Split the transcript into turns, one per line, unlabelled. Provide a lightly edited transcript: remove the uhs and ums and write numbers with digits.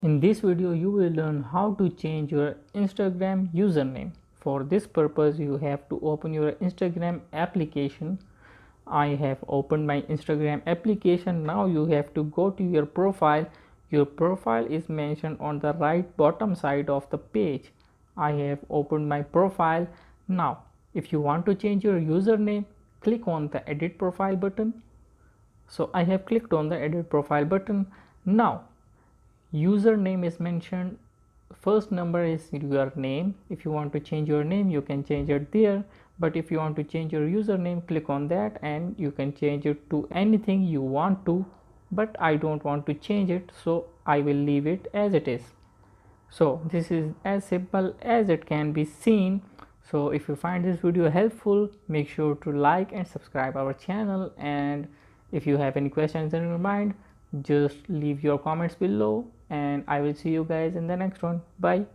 In this video, you will learn how to change your Instagram username. For this purpose, you have to open your Instagram application. I have opened my Instagram application. Now you have to go to your profile. Your profile is mentioned on the right bottom side of the page. I have opened my profile. Now, if you want to change your username, click on the edit profile button. So I have clicked on the edit profile button. Now username is mentioned, first number is your name. If you want to change your name, you can change it there, but if you want to change your username, click on that and you can change it to anything you want to, but I don't want to change it, so I will leave it as it is. So this is as simple as it can be seen. So if you find this video helpful, make sure to like and subscribe our channel, and if you have any questions in your mind, just leave your comments below and I will see you guys in the next one. Bye.